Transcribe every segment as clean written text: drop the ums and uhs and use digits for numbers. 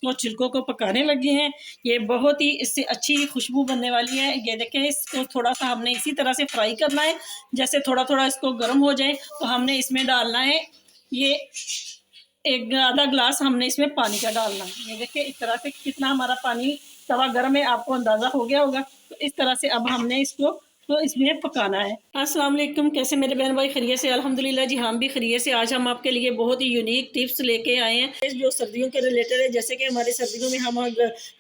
इसको छिलकों को पकाने लगे हैं। ये बहुत ही इससे अच्छी खुशबू बनने वाली है। ये देखें, इसको थोड़ा सा हमने इसी तरह से फ्राई करना है। जैसे थोड़ा थोड़ा इसको गर्म हो जाए तो हमने इसमें डालना है ये एक आधा ग्लास हमने इसमें पानी का डालना है। ये देखिए इस तरह से कितना हमारा पानी तवा गर्म है, आपको अंदाज़ा हो गया होगा। तो इस तरह से अब हमने इसको तो इसमें पकाना है। अस्सलाम वालेकुम, कैसे मेरे बहन भाई खैरियत से? अल्हम्दुलिल्लाह जी हम भी खैरियत से। आज हम आपके लिए बहुत ही यूनिक टिप्स लेके आए हैं जो सर्दियों के रिलेटेड है। जैसे कि हमारे सर्दियों में हम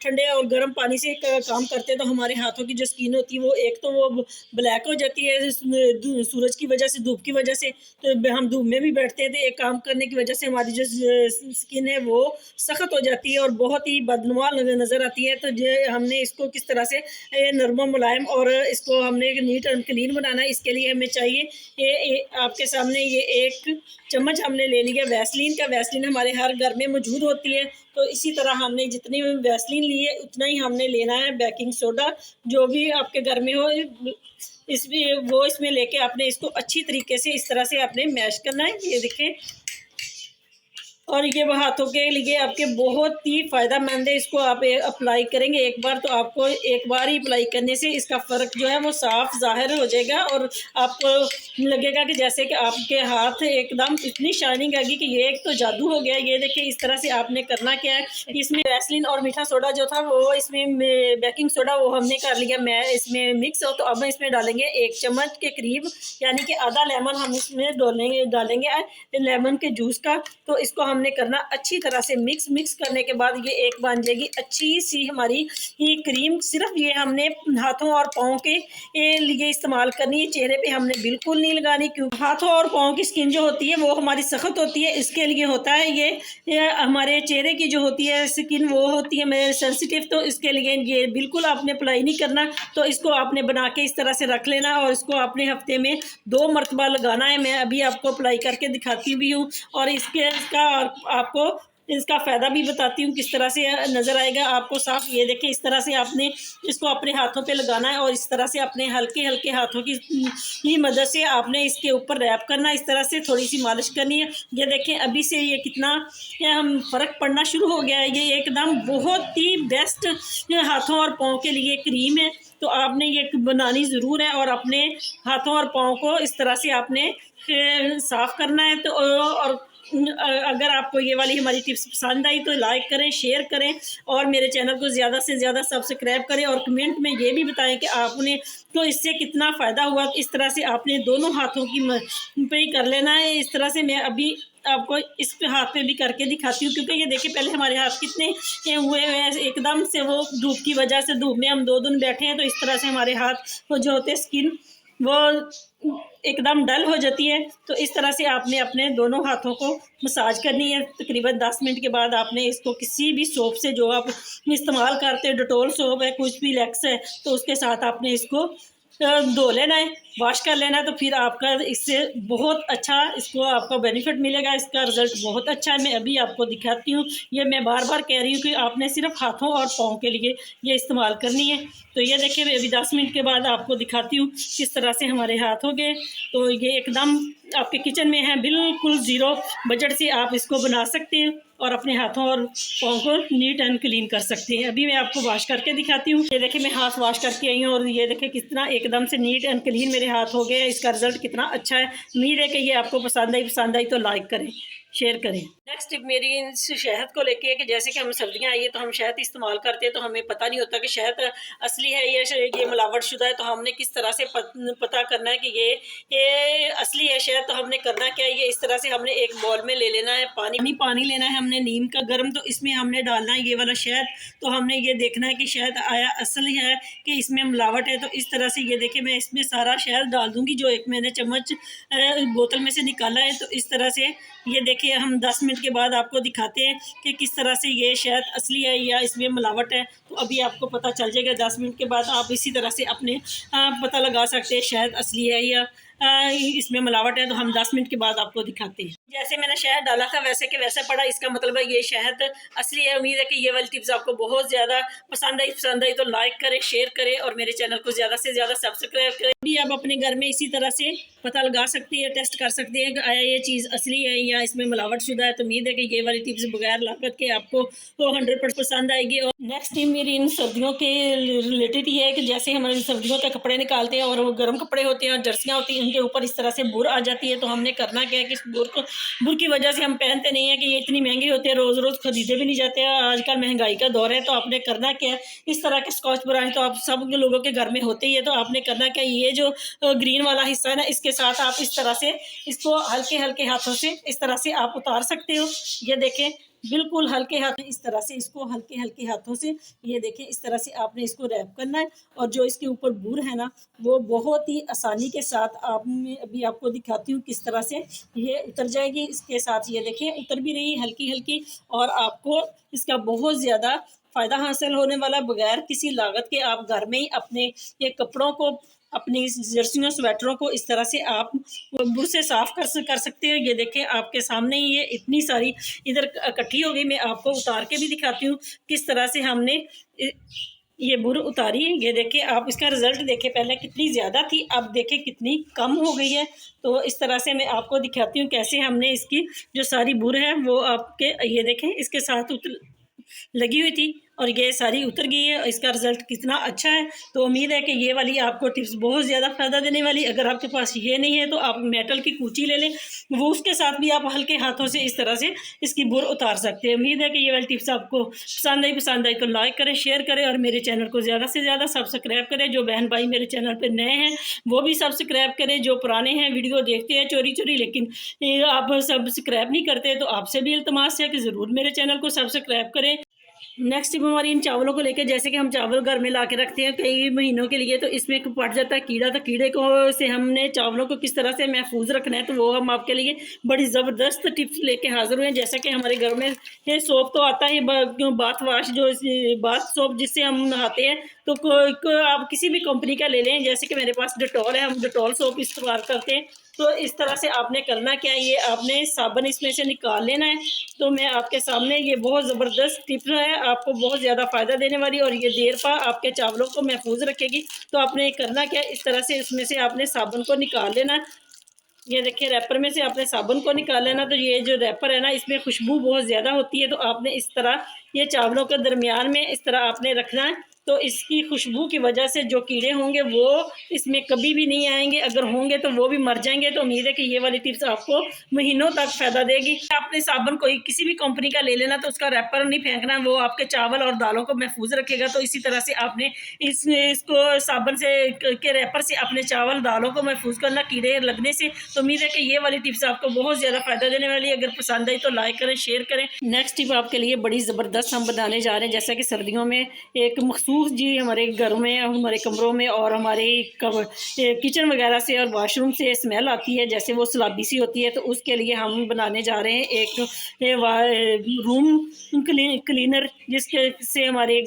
ठंडे और गर्म पानी से काम करते हैं तो हमारे हाथों की जो स्किन होती है वो एक तो वो ब्लैक हो जाती है सूरज की वजह से, धूप की वजह से। तो हम धूप में भी बैठते हैं तो एक काम करने की वजह से हमारी जो स्किन है वो सख्त हो जाती है और बहुत ही बदनुमा नज़र आती है। तो जो हमने इसको किस तरह से नरम मुलायम और इसको हमने नीट एंड क्लीन बनाना है, इसके लिए हमें चाहिए ये आपके सामने ये एक चम्मच हमने ले लिया वैसलीन का। वैसलीन हमारे हर घर में मौजूद होती है। तो इसी तरह हमने जितनी वैसलीन ली है उतना ही हमने लेना है बेकिंग सोडा, जो भी आपके घर में हो इसमें वो इसमें लेके आपने इसको अच्छी तरीके से इस तरह से आपने मैश करना है। ये देखें, और ये हाथों के लिए आपके बहुत ही फ़ायदेमंद है। इसको आप अप्लाई करेंगे एक बार तो आपको एक बार ही अप्लाई करने से इसका फ़र्क जो है वो साफ ज़ाहिर हो जाएगा और आपको लगेगा कि जैसे कि आपके हाथ एकदम इतनी शाइनिंग आएगी कि ये एक तो जादू हो गया। ये देखिए इस तरह से आपने करना क्या है, इसमें वैसलीन और मीठा सोडा जो था वो इसमें बेकिंग सोडा वो हमने कर लिया मैं इसमें मिक्स हो। तो अब इसमें डालेंगे 1 चम्मच के करीब, यानी कि आधा लेमन हम इसमें डालेंगे लेमन के जूस का। तो इसको हमने करना अच्छी तरह से मिक्स करने के बाद ये एक बन जाएगी अच्छी सी हमारी ये क्रीम। सिर्फ ये हमने हाथों और पाँव के लिए इस्तेमाल करनी है, चेहरे पे हमने बिल्कुल नहीं लगानी, क्योंकि हाथों और पाँव की स्किन जो होती है वो हमारी सख्त होती है। इसके लिए होता है ये हमारे चेहरे की जो होती है स्किन वो होती है मेरे सेंसिटिव। तो इसके लिए ये बिल्कुल आपने अप्लाई नहीं करना। तो इसको आपने बना के इस तरह से रख लेना और इसको आपने हफ्ते में 2 मरतबा लगाना है। मैं अभी आपको अप्लाई करके दिखाती भी हूँ और इसका आपको इसका फ़ायदा भी बताती हूँ किस तरह से नज़र आएगा आपको साफ। ये देखें इस तरह से आपने इसको अपने हाथों पे लगाना है और इस तरह से अपने हल्के हल्के हाथों की मदद से आपने इसके ऊपर रैप करना है। इस तरह से थोड़ी सी मालिश करनी है। ये देखें अभी से ये कितना हम फ़र्क पड़ना शुरू हो गया है। ये एकदम बहुत ही बेस्ट हाथों और पाँव के लिए क्रीम है। तो आपने ये बनानी ज़रूर है और अपने हाथों और पाँव को इस तरह से आपने साफ़ करना है। तो और अगर आपको ये वाली हमारी टिप्स पसंद आई तो लाइक करें, शेयर करें और मेरे चैनल को ज़्यादा से ज़्यादा सब्सक्राइब करें और कमेंट में ये भी बताएं कि आपने तो इससे कितना फ़ायदा हुआ। इस तरह से आपने दोनों हाथों की पे ही कर लेना है। इस तरह से मैं अभी आपको इस हाथ पे भी करके दिखाती हूँ, क्योंकि ये देखिए पहले हमारे हाथ कितने हुए हैं एकदम से, वो धूप की वजह से, धूप में हम 2 दिन बैठे हैं तो इस तरह से हमारे हाथ वो जो होते हैं स्किन वो एकदम डल हो जाती है। तो इस तरह से आपने अपने दोनों हाथों को मसाज करनी है। तकरीबन 10 मिनट के बाद आपने इसको किसी भी सोप से जो आप इस्तेमाल करते हैं, डेटॉल सोप है, कुछ भी लैक्स है, तो उसके साथ आपने इसको धो लेना है, वॉश कर लेना है। तो फिर आपका इससे बहुत अच्छा इसको आपका बेनिफिट मिलेगा। इसका रिज़ल्ट बहुत अच्छा है। मैं अभी आपको दिखाती हूँ। ये मैं बार बार कह रही हूँ कि आपने सिर्फ हाथों और पाँव के लिए ये इस्तेमाल करनी है। तो ये देखिए मैं अभी 10 मिनट के बाद आपको दिखाती हूँ किस तरह से हमारे हाथ हो गए। तो ये एकदम आपके किचन में है, बिल्कुल ज़ीरो बजट से आप इसको बना सकते हैं और अपने हाथों और पाँव को नीट एंड क्लीन कर सकते हैं। अभी मैं आपको वॉश करके दिखाती हूँ। ये देखिए मैं हाथ वॉश करके आई हूँ और ये देखिए कितना एकदम से नीट एंड क्लीन मेरे हाथ हो गए। इसका रिज़ल्ट कितना अच्छा है। उम्मीद है कि ये आपको पसंद आई तो लाइक करें, शेयर करें। नेक्स्ट टिप मेरी इस शहद को लेके है कि जैसे कि हम सर्दियाँ आई है तो हम शहद इस्तेमाल करते हैं तो हमें पता नहीं होता कि शहद असली है ये मिलावट शुदा है। तो हमने किस तरह से पता करना है कि ये असली है शहद। तो हमने करना क्या है, ये इस तरह से हमने एक बॉल में ले लेना है पानी लेना है हमने नीम का गर्म। तो इसमें हमने डालना है ये वाला शहद। तो हमने ये देखना है कि शहद आया असली है कि इसमें मिलावट है। तो इस तरह से ये देखिए मैं इसमें सारा शहद डाल दूँगी जो एक मैंने चम्मच बोतल में से निकाला है। तो इस तरह से ये देखिए हम 10 मिनट के बाद आपको दिखाते हैं कि किस तरह से ये शहद असली है या इसमें मिलावट है। तो अभी आपको पता चल जाएगा 10 मिनट के बाद। आप इसी तरह से अपने पता लगा सकते हैं शहद असली है या इसमें मिलावट है। तो हम 10 मिनट के बाद आपको दिखाते हैं। जैसे मैंने शहद डाला था वैसे के वैसे पड़ा, इसका मतलब है ये शहद असली है। उम्मीद है कि ये वाली टिप्स आपको बहुत ज़्यादा पसंद आई तो लाइक करें, शेयर करें और मेरे चैनल को ज़्यादा से ज़्यादा सब्सक्राइब करें। भी आप अपने घर में इसी तरह से पता लगा सकती है, टेस्ट कर सकते हैं कि आया ये चीज़ असली है या इसमें मिलावट शुदा है। तो उम्मीद है कि ये वाली टिप्स बगैर लागत के आपको वो 100% पसंद आएगी। और नेक्स्ट टिप मेरी इन सर्दियों के रिलेटेड ही है कि जैसे हमारे सर्दियों के कपड़े निकालते हैं और वो गर्म कपड़े होते हैं और जर्सियाँ होती हैं, उनके ऊपर इस तरह से बुर आ जाती है। तो हमने करना क्या है कि इस बुर की वजह से हम पहनते नहीं है कि ये इतनी महंगी होती है, रोज़ रोज़ खरीदे भी नहीं जाते हैं। आजकल महंगाई का दौर है, तो आपने करना क्या है, इस तरह के स्कॉच ब्रांड तो आप सब लोगों के घर में होते ही है। तो आपने करना क्या, ये जो ग्रीन वाला हिस्सा है ना, इसके साथ आप इस तरह से इसको हल्के हल्के हाथों से इस तरह से आप उतार सकते हो। ये देखें, बिल्कुल हल्के हाथ, इस तरह से इसको हल्के हल्के हाथों से, ये देखें, इस तरह से आपने इसको रैप करना है। और जो इसके ऊपर बुर है ना, वो बहुत ही आसानी के साथ आप, मैं अभी आपको दिखाती हूँ किस तरह से ये उतर जाएगी। इसके साथ ये देखें उतर भी रही हल्की हल्की, और आपको इसका बहुत ज़्यादा फ़ायदा हासिल होने वाला, बगैर किसी लागत के। आप घर में ही अपने ये कपड़ों को, अपनी जर्सियों स्वेटरों को इस तरह से आप बुर से साफ़ कर सकते हो। ये देखें आपके सामने ही ये इतनी सारी इधर इकट्ठी हो गई। मैं आपको उतार के भी दिखाती हूँ किस तरह से हमने ये बुर उतारी। ये देखें आप, इसका रिज़ल्ट देखें, पहले कितनी ज़्यादा थी, अब देखें कितनी कम हो गई है। तो इस तरह से मैं आपको दिखाती हूँ कैसे हमने इसकी जो सारी बुर है वो आपके, ये देखें, इसके साथ लगी हुई थी और ये सारी उतर गई है। इसका रिज़ल्ट कितना अच्छा है। तो उम्मीद है कि ये वाली आपको टिप्स बहुत ज़्यादा फ़ायदा देने वाली। अगर आपके पास ये नहीं है तो आप मेटल की कूची ले लें, वो उसके साथ भी आप हल्के हाथों से इस तरह से इसकी बुर उतार सकते हैं। उम्मीद है कि ये वाली टिप्स आपको पसंद आई तो लाइक करें, शेयर करें और मेरे चैनल को ज़्यादा से ज़्यादा सब्सक्राइब करें। जो बहन भाई मेरे चैनल पर नए हैं वो भी सब्सक्राइब करें। जो पुराने हैं, वीडियो देखते हैं चोरी चोरी लेकिन आप सब्सक्राइब नहीं करते, तो आपसे भी इल्तमास है कि ज़रूर मेरे चैनल को सब्सक्राइब करें। नेक्स्ट टिप हमारी इन चावलों को लेकर, जैसे कि हम चावल घर में ला के रखते हैं कई महीनों के लिए, तो इसमें पड़ जाता है कीड़ा। तो कीड़े को से हमने चावलों को किस तरह से महफूज रखना है, तो वो हम आपके लिए बड़ी ज़बरदस्त टिप्स लेके हाजिर हुए हैं। जैसे कि हमारे घर में ये सोप तो आता है, बाथ वाश, जो बाथ सोप जिससे हम नहाते हैं, तो आप किसी भी कंपनी का ले लें। जैसे कि मेरे पास डिटॉल है, हम डिटॉल सोप इस्तेमाल करते हैं। तो इस तरह से आपने करना क्या है, ये आपने साबुन इसमें से निकाल लेना है। तो मैं आपके सामने, ये बहुत ज़बरदस्त टिप है, आपको बहुत ज़्यादा फ़ायदा देने वाली और ये देर पा आपके चावलों को महफूज रखेगी। तो आपने करना क्या है, इस तरह से इसमें से आपने साबुन को निकाल लेना है। ये देखिए, रैपर में से आपने साबुन को निकाल लेना। तो ये जो रैपर है ना, इसमें खुशबू बहुत ज़्यादा होती है। तो आपने इस तरह ये चावलों के दरमियान में इस तरह आपने रखना है। तो इसकी खुशबू की वजह से जो कीड़े होंगे वो इसमें कभी भी नहीं आएंगे, अगर होंगे तो वो भी मर जाएंगे। तो उम्मीद है कि ये वाली टिप्स आपको महीनों तक फ़ायदा देगी। आपने साबुन कोई किसी भी कंपनी का ले लेना, तो उसका रैपर नहीं फेंकना, वो आपके चावल और दालों को महफूज रखेगा। तो इसी तरह से आपने इसको साबुन से के रैपर से अपने चावल दालों को महफूज करना कीड़े लगने से। तो उम्मीद है कि ये वाली टिप्स आपको बहुत ज़्यादा फ़ायदा देने वाली है। अगर पसंद आई तो लाइक करें, शेयर करें। नेक्स्ट टिप आपके लिए बड़ी ज़बरदस्त हम बताने जा रहे हैं। जैसा कि सर्दियों में एक मखसूस जी हमारे घरों में, हमारे कमरों में और हमारे किचन वगैरह से और वाशरूम से स्मेल आती है, जैसे वो सलाबी सी होती है। तो उसके लिए हम बनाने जा रहे हैं एक रूम क्लीनर, जिसके से हमारे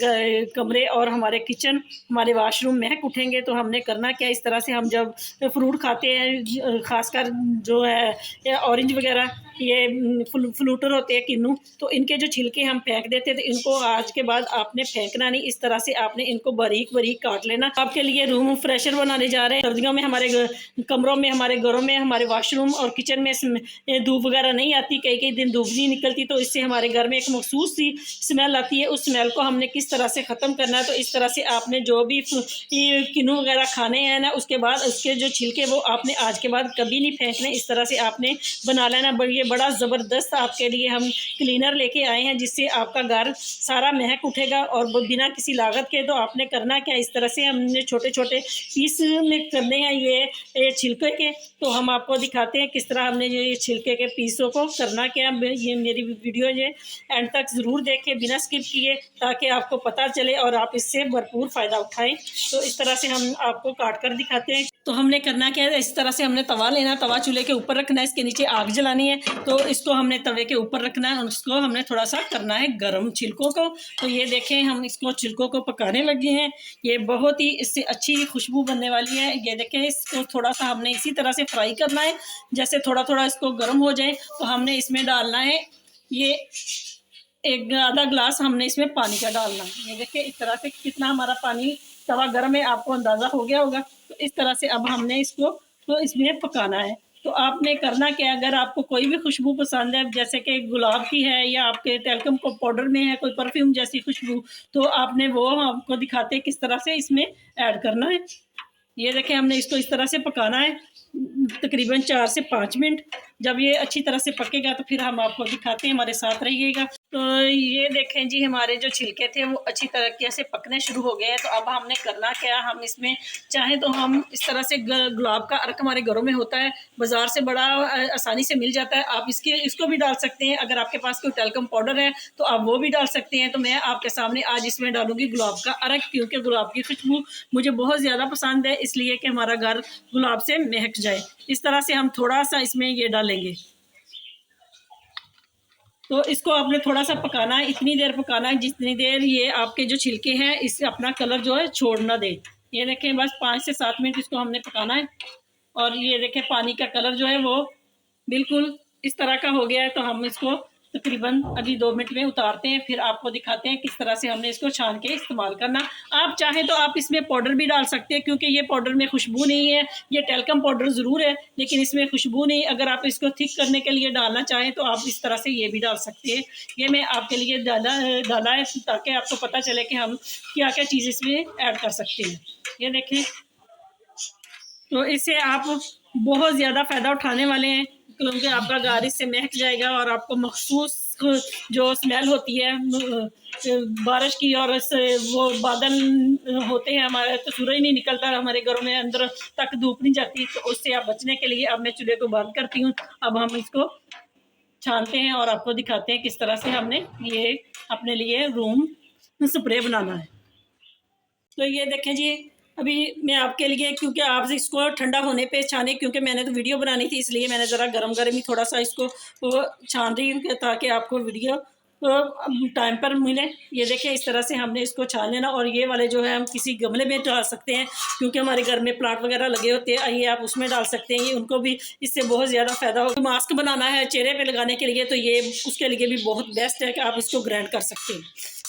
कमरे और हमारे किचन, हमारे वाशरूम महक उठेंगे। तो हमने करना क्या, इस तरह से हम जब फ्रूट खाते हैं, ख़ासकर जो है ऑरेंज वगैरह, ये फ्लूटर होते हैं किन्नू, तो इनके जो छिलके हम फेंक देते थे, इनको आज के बाद आपने फेंकना नहीं। इस तरह से आपने इनको बारीक बारीक काट लेना। आपके लिए रूम फ्रेशर बनाने जा रहे हैं। सर्दियों में हमारे कमरों में, हमारे घरों में, हमारे वाशरूम और किचन में धूप वगैरह नहीं आती, कई कई दिन धूप नहीं निकलती, तो इससे हमारे घर में एक मखसूस सी स्मेल आती है। उस स्मेल को हमने किस तरह से ख़त्म करना है, तो इस तरह से आपने जो भी किन्नू वगैरह खाने हैं ना, उसके बाद उसके जो छिलके वो आपने आज के बाद कभी नहीं फेंकने। इस तरह से आपने बना लेना। ये बड़ा ज़बरदस्त आपके लिए हम क्लीनर लेके आए हैं, जिससे आपका घर सारा महक उठेगा और बिना किसी लागत के। तो आपने करना क्या, इस तरह से हमने छोटे छोटे पीस में करने हैं ये छिलके के। तो हम आपको दिखाते हैं किस तरह हमने ये छिलके के पीसों को करना क्या। ये मेरी वीडियो ये एंड तक ज़रूर देखें बिना स्किप किए, ताकि आपको पता चले और आप इससे भरपूर फ़ायदा उठाएं। तो इस तरह से हम आपको काट कर दिखाते हैं। तो हमने करना क्या है, इस तरह से हमने तवा लेना, तवा चूल्हे के ऊपर रखना है, इसके नीचे आग जलानी है। तो इसको हमने तवे के ऊपर रखना है और उसको हमने थोड़ा सा करना है गर्म छिलकों को। तो ये देखें, हम इसको छिलकों को पकाने लगे हैं। ये बहुत ही इससे अच्छी खुशबू बनने वाली है। ये देखें, इसको थोड़ा सा हमने इसी तरह से फ्राई करना है। जैसे थोड़ा थोड़ा इसको गर्म हो जाए तो हमने इसमें डालना है, ये एक आधा गिलास हमने इसमें पानी का डालना है। ये देखिए इस तरह से कितना हमारा पानी तवा गर्म है, आपको अंदाज़ा हो गया होगा। तो इस तरह से अब हमने इसको तो इसमें पकाना है। तो आपने करना क्या है, अगर आपको कोई भी खुशबू पसंद है, जैसे कि गुलाब की है या आपके टैल्कम को पाउडर में है कोई परफ्यूम जैसी खुशबू, तो आपने वो आपको दिखाते हैं किस तरह से इसमें ऐड करना है। ये देखें, हमने इसको इस तरह से पकाना है तकरीबन 4 से 5 मिनट। जब ये अच्छी तरह से पकेगा तो फिर हम आपको दिखाते हैं, हमारे साथ रहिएगा। तो ये देखें जी, हमारे जो छिलके थे वो अच्छी तरीके से पकने शुरू हो गए हैं। तो अब हमने करना क्या, हम इसमें चाहे तो हम इस तरह से गुलाब का अर्क हमारे घरों में होता है, बाज़ार से बड़ा आसानी से मिल जाता है, आप इसको भी डाल सकते हैं। अगर आपके पास कोई टैल्कम पाउडर है तो आप वो भी डाल सकते हैं। तो मैं आपके सामने आज इसमें डालूंगी गुलाब का अर्क, क्योंकि गुलाब की खुशबू मुझे बहुत ज़्यादा पसंद है, इसलिए कि हमारा घर गुलाब से महक जाए। इस तरह से हम थोड़ा सा इसमें ये डालेंगे। तो इसको आपने थोड़ा सा पकाना है, इतनी देर पकाना है जितनी देर ये आपके जो छिलके हैं इससे अपना कलर जो है छोड़ ना दे। ये देखें, बस 5 से 7 मिनट इसको हमने पकाना है। और ये देखें, पानी का कलर जो है वो बिल्कुल इस तरह का हो गया है। तो हम इसको तकरीबन अभी 2 मिनट में उतारते हैं, फिर आपको दिखाते हैं किस तरह से हमने इसको छान के इस्तेमाल करना। आप चाहें तो आप इसमें पाउडर भी डाल सकते हैं, क्योंकि ये पाउडर में खुशबू नहीं है। ये टैल्कम पाउडर ज़रूर है लेकिन इसमें खुशबू नहीं। अगर आप इसको थिक करने के लिए डालना चाहें तो आप इस तरह से ये भी डाल सकते हैं। ये मैं आपके लिए डाला है ताकि आपको पता चले कि हम क्या क्या चीज़ इसमें ऐड कर सकते हैं। ये देखें, तो इससे आप बहुत ज़्यादा फ़ायदा उठाने वाले हैं, क्योंकि आपका घर इससे महक जाएगा और आपको मखसूस जो स्मेल होती है बारिश की, और वो बादल होते हैं हमारे, तो सूरज नहीं निकलता हमारे घरों में, अंदर तक धूप नहीं जाती, तो उससे आप बचने के लिए अब मैं चूल्हे को बंद करती हूँ। अब हम इसको छानते हैं और आपको दिखाते हैं किस तरह से हमने ये अपने लिए रूम स्प्रे बनाना है। तो ये देखें जी, अभी मैं आपके लिए, क्योंकि आप इसको ठंडा होने पे छाने, क्योंकि मैंने तो वीडियो बनानी थी इसलिए मैंने ज़रा गरम गरम ही थोड़ा सा इसको छान रही हूँ ताकि आपको वीडियो टाइम पर मिले। ये देखें, इस तरह से हमने इसको छान लेना। और ये वाले जो है हम किसी गमले में डाल सकते हैं, क्योंकि हमारे घर में प्लांट वगैरह लगे होते हैं, ये आप उसमें डाल सकते हैं। ये उनको भी इससे बहुत ज़्यादा फ़ायदा होगा। मास्क बनाना है चेहरे पे लगाने के लिए तो ये उसके लिए भी बहुत बेस्ट है कि आप इसको ग्राइंड कर सकते हैं।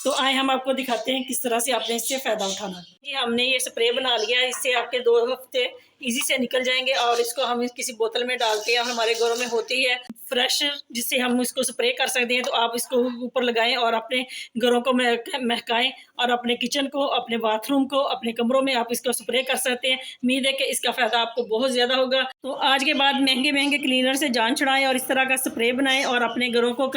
तो आए हम आपको दिखाते हैं किस तरह से आपने इससे फ़ायदा उठाना। जी, हमने ये स्प्रे बना लिया है, इससे आपके 2 हफ्ते इजी से निकल जाएंगे। और इसको हम किसी बोतल में डालते हैं, हमारे घरों में होती है फ्रेश, जिससे हम इसको स्प्रे कर सकते हैं। तो आप इसको ऊपर लगाएं और अपने घरों को महकाएं, और अपने किचन को, अपने बाथरूम को, अपने कमरों में आप इसको स्प्रे कर सकते हैं। उम्मीद है कि इसका फ़ायदा आपको बहुत ज़्यादा होगा। तो आज के बाद महंगे महंगे क्लीनर से जान छुड़ाएं और इस तरह का स्प्रे बनाएं और अपने घरों को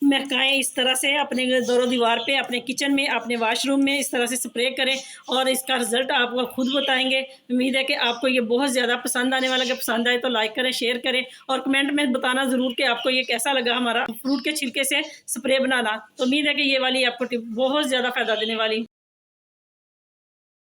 महकाएं इस तरह से, अपने दरों दीवार पे, अपने किचन में, अपने वाशरूम में इस तरह से स्प्रे करें और इसका रिजल्ट आपको खुद बताएंगे। उम्मीद है कि आपको ये बहुत ज़्यादा पसंद आने वाला। अगर पसंद आए तो लाइक करें, शेयर करें और कमेंट में बताना ज़रूर कि आपको ये कैसा लगा हमारा फ्रूट के छिलके से स्प्रे बनाना। तो उम्मीद है कि ये वाली आपको टिप बहुत ज़्यादा फ़ायदा देने वाली।